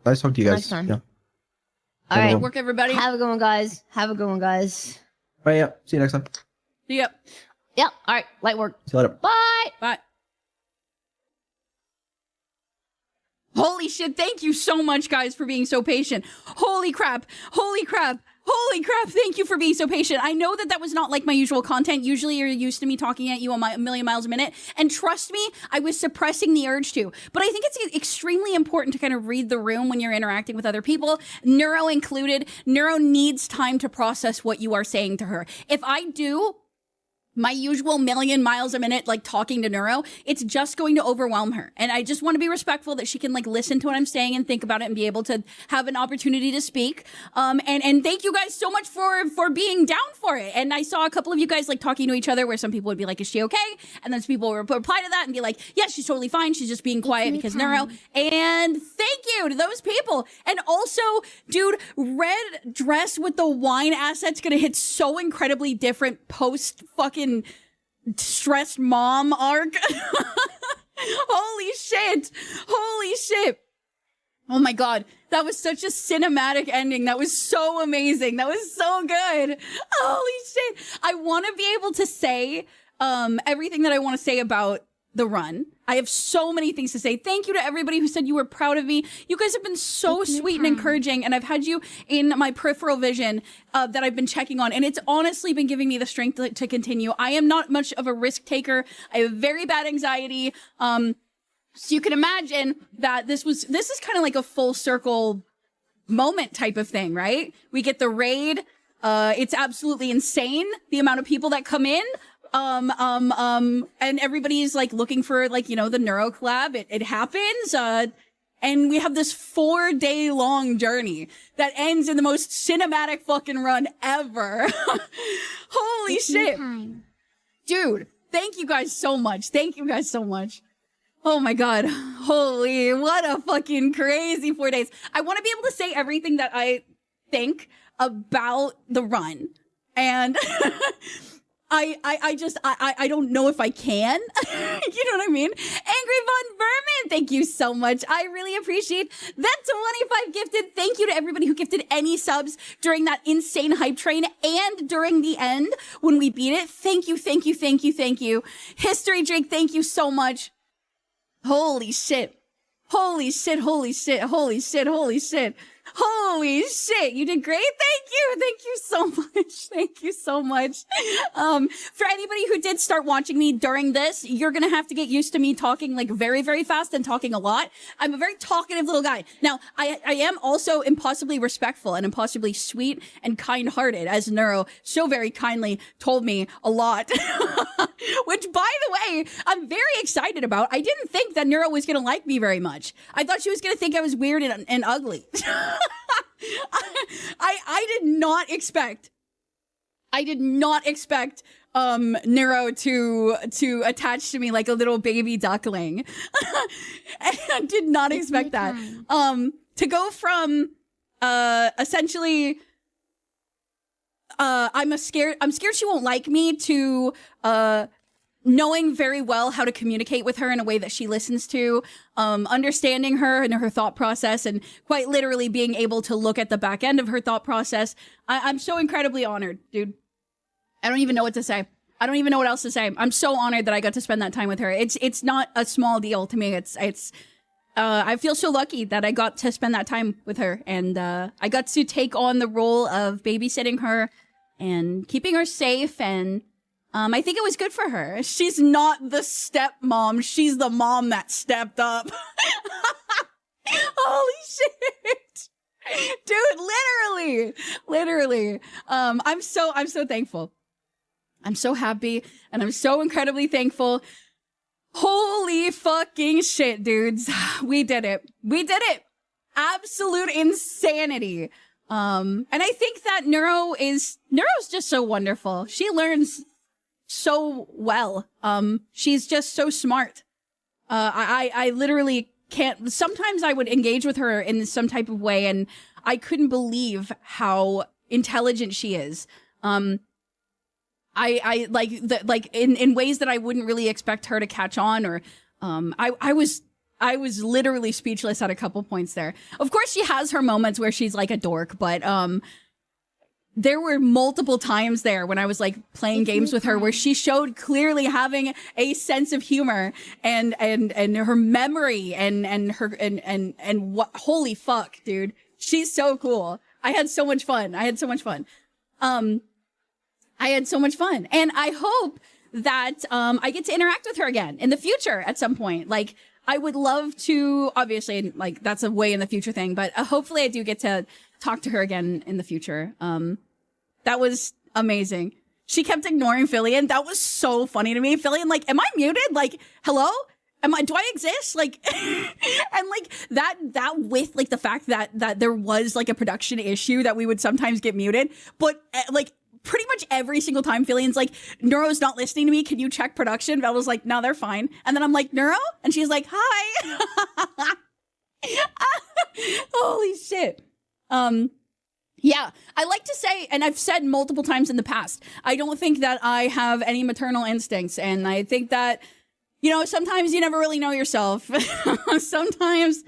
Nice talking to you guys. Next time. Yeah. All right. Work, everybody. Have a good one, guys. Have a good one, guys. All right, yeah. See you next time. Yep. Yep. All right. Light work. See you later. Bye. Bye. Holy shit, thank you so much, guys, for being so patient. Holy crap. Holy crap. Holy crap, thank you for being so patient. I know that was not like my usual content. Usually you're used to me talking at you a million miles a minute. And trust me, I was suppressing the urge to. But I think it's extremely important to kind of read the room when you're interacting with other people, Neuro included. Neuro needs time to process what you are saying to her. If I do my usual million miles a minute, like talking to Neuro, it's just going to overwhelm her. And I just want to be respectful that she can like listen to what I'm saying and think about it and be able to have an opportunity to speak. And thank you guys so much for being down for it. And I saw a couple of you guys like talking to each other where some people would be like, is she okay? And then some people would reply to that and be like, yeah, she's totally fine. She's just being quiet because Neuro. And thank you to those people. And also, dude, red dress with the wine asset's gonna hit so incredibly different post fucking stressed mom arc. Holy shit. Holy shit. Oh my God. That was such a cinematic ending. That was so amazing. That was so good. Holy shit. I want to be able to say everything that I want to say about the run. I have so many things to say. Thank you to everybody who said you were proud of me. You guys have been so sweet and encouraging, and I've had you in my peripheral vision that I've been checking on, and it's honestly been giving me the strength to continue. I am not much of a risk taker. I have very bad anxiety. So you can imagine that this is kind of like a full circle moment type of thing, right? We get the raid. It's absolutely insane, the amount of people that come in. And everybody's like looking for like, you know, the Neuro collab. It happens. And we have this 4-day long journey that ends in the most cinematic fucking run ever. Holy shit. Dude, thank you guys so much. Thank you guys so much. Oh my God. Holy, what a fucking crazy 4 days. I want to be able to say everything that I think about the run. And I don't know if I can. You know what I mean? Angry Von Vermin, thank you so much. I really appreciate that 25 gifted. Thank you to everybody who gifted any subs during that insane hype train and during the end when we beat it. Thank you, thank you, thank you, thank you. History Drake, thank you so much. Holy shit. Holy shit, holy shit, holy shit, holy shit. Holy shit, you did great. Thank you so much. Thank you so much. For anybody who did start watching me during this, you're gonna have to get used to me talking like very, very fast and talking a lot. I'm a very talkative little guy. Now, I am also impossibly respectful and impossibly sweet and kind-hearted, as Neuro so very kindly told me a lot. Which, by the way, I'm very excited about. I didn't think that Neuro was gonna like me very much. I thought she was gonna think I was weird and ugly. I did not expect Neuro to attach to me like a little baby duckling. I did not expect that. To go from essentially I'm scared she won't like me to knowing very well how to communicate with her in a way that she listens to, understanding her and her thought process, and quite literally being able to look at the back end of her thought process. I'm so incredibly honored, dude. I don't even know what to say. I don't even know what else to say. I'm so honored that I got to spend that time with her. It's not a small deal to me. I feel so lucky that I got to spend that time with her, and I got to take on the role of babysitting her and keeping her safe, and I think it was good for her. She's not the stepmom. She's the mom that stepped up. Holy shit. Dude, literally. I'm so thankful. I'm so happy, and I'm so incredibly thankful. Holy fucking shit, dudes. We did it. Absolute insanity. And I think that Neuro's just so wonderful. She learns so well. She's just so smart. I literally can't, sometimes I would engage with her in some type of way and I couldn't believe how intelligent she is. I like in ways that I wouldn't really expect her to catch on, or I I was literally speechless at a couple points there. Of course, she has her moments where she's like a dork, but there were multiple times there when I was like playing games with her where she showed clearly having a sense of humor and her memory and what, holy fuck, dude. She's so cool. I had so much fun. And I hope that I get to interact with her again in the future at some point. Like, I would love to, obviously, like, that's a way in the future thing, but hopefully I do get to talk to her again in the future. That was amazing. She kept ignoring Filian. That was so funny to me. Filian, like, am I muted? Like, hello? Do I exist? Like, and like that with like the fact that there was like a production issue that we would sometimes get muted, but like, pretty much every single time Filian's like, Neuro's not listening to me. Can you check production? Vel was like, no, they're fine. And then I'm like, Neuro? And she's like, hi. Holy shit. Yeah, I like to say, and I've said multiple times in the past, I don't think that I have any maternal instincts. And I think that, you know, sometimes you never really know yourself. Sometimes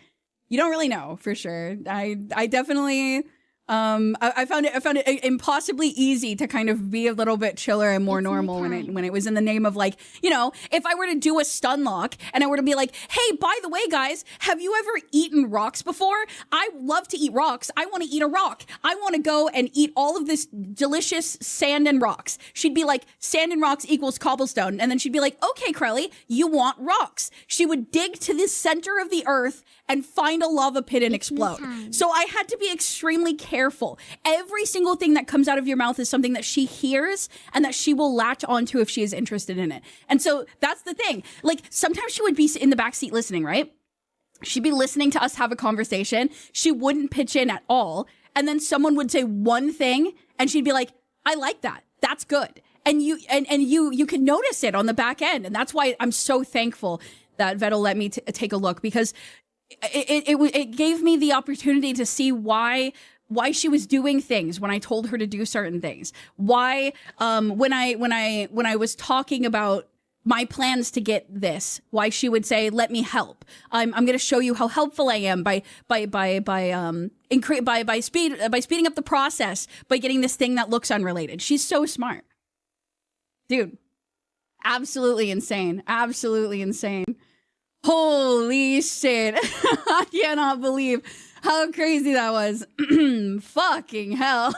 you don't really know for sure. I definitely, I found it impossibly easy to kind of be a little bit chiller and more normal when it was in the name of, like, you know, if I were to do a stun lock and I were to be like, hey, by the way, guys, have you ever eaten rocks before? I love to eat rocks. I want to eat a rock. I want to go and eat all of this delicious sand and rocks. She'd be like, sand and rocks equals cobblestone. And then she'd be like, okay, Crelly, you want rocks. She would dig to the center of the earth and find a lava pit and explode. So I had to be extremely careful. Every single thing that comes out of your mouth is something that she hears and that she will latch onto if she is interested in it. And so that's the thing. Like, sometimes she would be in the backseat listening, right? She'd be listening to us have a conversation. She wouldn't pitch in at all. And then someone would say one thing and she'd be like, I like that. That's good. And you can notice it on the back end. And that's why I'm so thankful that Vedal let me take a look, because it gave me the opportunity to see why she was doing things when I told her to do certain things. Why, when I was talking about my plans to get this, why she would say, let me help. I'm going to show you how helpful I am by speeding up the process, by getting this thing that looks unrelated. She's so smart. Dude, absolutely insane. Absolutely insane. Holy shit. I cannot believe how crazy that was. Fucking hell.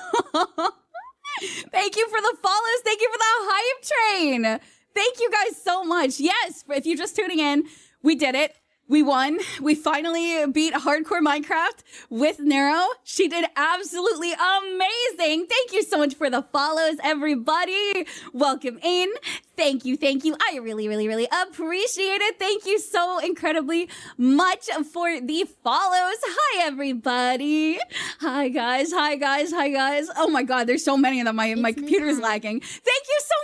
Thank you for the follows. Thank you for the hype train. Thank you guys so much. Yes, if you're just tuning in, we did it. We won. We finally beat Hardcore Minecraft with Neuro. She did absolutely amazing. Thank you so much for the follows, everybody. Welcome in. Thank you. Thank you. I really, really, really appreciate it. Thank you so incredibly much for the follows. Hi, everybody. Hi, guys. Hi, guys. Hi, guys. Oh, my God. There's so many of them. My computer is lagging. Thank you so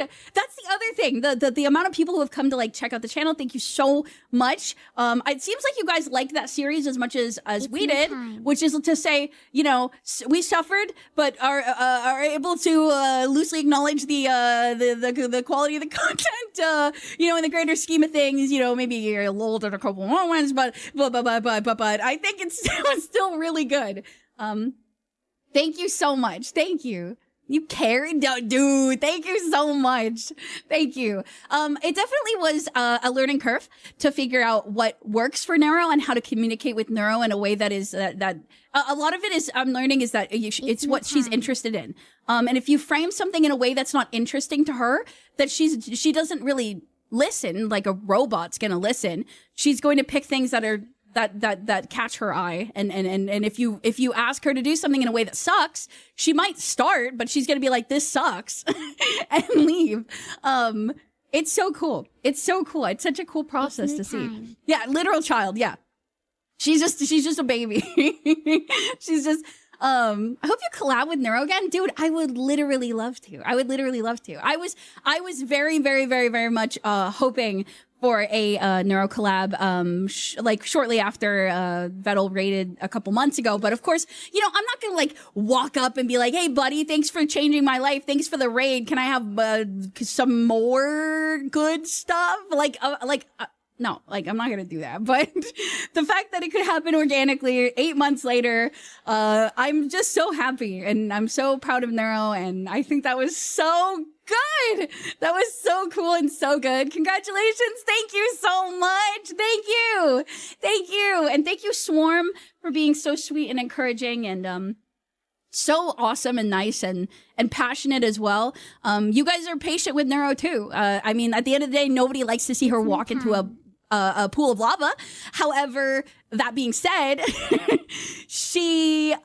much. That's the other thing. The amount of people who have come to, like, check out the channel. Thank you so much. It seems like you guys liked that series as much as we did, which is to say, you know, we suffered, but are able to loosely acknowledge the quality of the content, you know, in the greater scheme of things. You know, maybe you're a little at a couple moments, but I think it was still really good. Thank you so much. Thank you. You carried, dude. Thank you so much. Thank you. It definitely was a learning curve to figure out what works for Neuro and how to communicate with Neuro in a way that is that a lot of it is I'm learning is that it's what she's interested in. And if you frame something in a way that's not interesting to her, that she doesn't really listen like a robot's gonna listen. She's going to pick things that are that catch her eye, and if you ask her to do something in a way that sucks, she might start, but she's gonna be like, this sucks and leave. It's so cool. It's so cool. It's such a cool process to see. Yeah, literal child. Yeah, she's just a baby. She's just I hope you collab with Neuro again, dude. I would literally love to. I was very, very, very, very much hoping for a Neuro collab, like shortly after Vedal raided a couple months ago. But of course, you know, I'm not gonna like walk up and be like, "Hey, buddy, thanks for changing my life. Thanks for the raid. Can I have some more good stuff?" No, like, I'm not going to do that. But the fact that it could happen organically 8 months later, I'm just so happy. And I'm so proud of Neuro. And I think that was so good. That was so cool and so good. Congratulations. Thank you so much. Thank you. Thank you. And thank you, Swarm, for being so sweet and encouraging and so awesome and nice and passionate as well. You guys are patient with Neuro too. I mean, at the end of the day, nobody likes to see her walk into a pool of lava. However, that being said, she,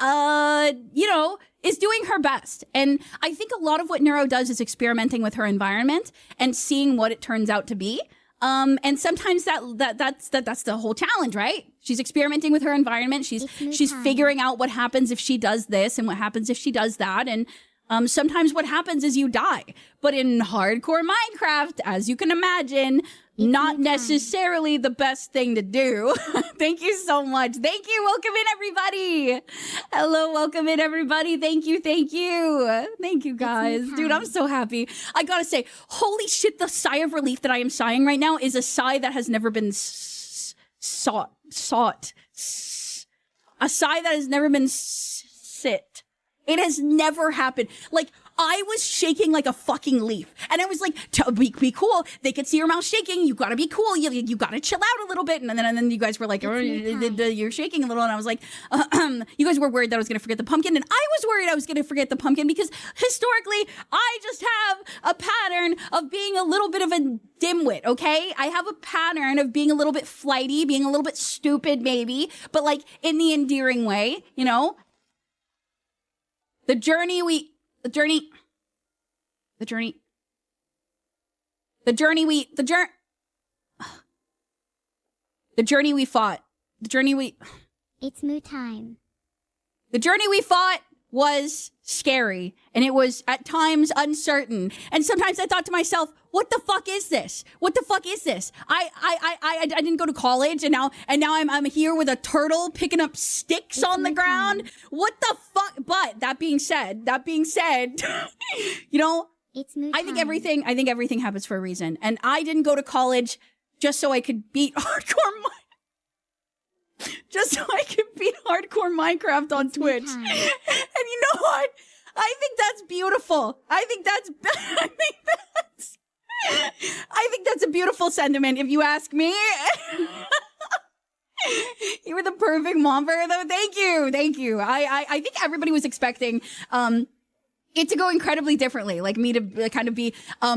is doing her best. And I think a lot of what Neuro does is experimenting with her environment and seeing what it turns out to be. And sometimes that's the whole challenge, right? She's experimenting with her environment. She's figuring out what happens if she does this and what happens if she does that. And sometimes what happens is you die. But in hardcore Minecraft, as you can imagine, not necessarily the best thing to do. Thank you so much. Thank you. Welcome in, everybody. Hello, welcome in, everybody. Thank you. Thank you. Thank you, guys. Dude, I'm so happy. I gotta say, holy shit, the sigh of relief that I am sighing right now is a sigh that has never been sought. A sigh that has never been sit. It has never happened. Like, I was shaking like a fucking leaf. And I was like, be cool. They could see your mouth shaking. You gotta be cool. You gotta chill out a little bit. And then you guys were like, you're shaking a little. And I was like, you guys were worried that I was gonna forget the pumpkin. And I was worried I was gonna forget the pumpkin because historically, I just have a pattern of being a little bit of a dimwit, okay? I have a pattern of being a little bit flighty, being a little bit stupid maybe, but like in the endearing way, you know? The journey we fought. It's moo time. The journey we fought was scary and it was at times uncertain. And sometimes I thought to myself, what the fuck is this? What the fuck is this? I didn't go to college and now I'm here with a turtle picking up sticks on the ground. What the fuck? But that being said, you know, I think everything happens for a reason. And I didn't go to college just so I could beat hardcore Minecraft on Twitch. And you know what? I think that's beautiful. I think that's a beautiful sentiment if you ask me. You were the perfect mom bear though. Thank you. I think everybody was expecting it to go incredibly differently, like me to kind of be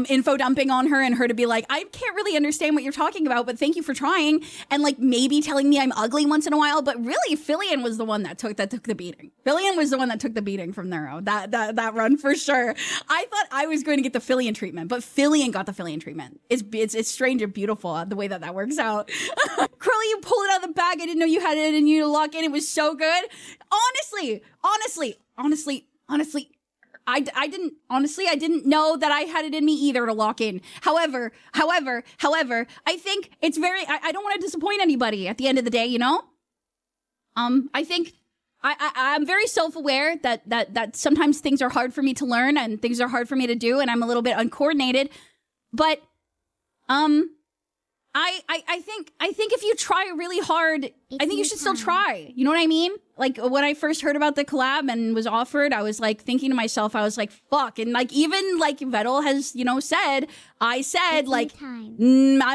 info dumping on her and her to be like, I can't really understand what you're talking about, but thank you for trying, and like maybe telling me I'm ugly once in a while. But really, Filian was the one that took the beating. Filian was the one that took the beating from Neuro. That run for sure. I thought I was going to get the Filian treatment, but Filian got the Filian treatment. It's strange and beautiful the way that works out. Crelly, you pulled it out of the bag. I didn't know you had it in you to lock in. It was so good. Honestly. I didn't know that I had it in me either to lock in. However, I think it's I don't want to disappoint anybody at the end of the day, you know? I think I'm very self-aware that sometimes things are hard for me to learn and things are hard for me to do and I'm a little bit uncoordinated, but, I think if you try really hard, I think you should still try. You know what I mean? Like when I first heard about the collab and was offered, I was like thinking to myself, I was like, fuck. And like, even like Vedal has, said, I'm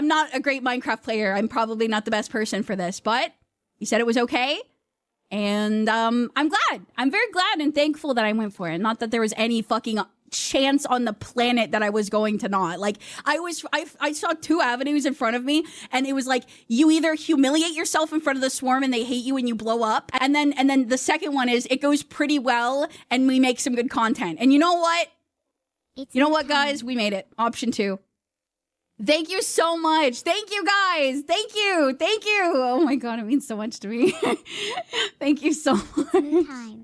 not a great Minecraft player. I'm probably not the best person for this, but he said it was okay. And, I'm glad. I'm very glad and thankful that I went for it. Not that there was any fucking chance on the planet that I was going to not. Like I saw two avenues in front of me and it was like you either humiliate yourself in front of the swarm and they hate you and you blow up, and then the second one is it goes pretty well and we make some good content. And you know what? Guys? We made it. Option 2. Thank you so much. Thank you, guys. Thank you. Oh my God, it means so much to me. Thank you so much.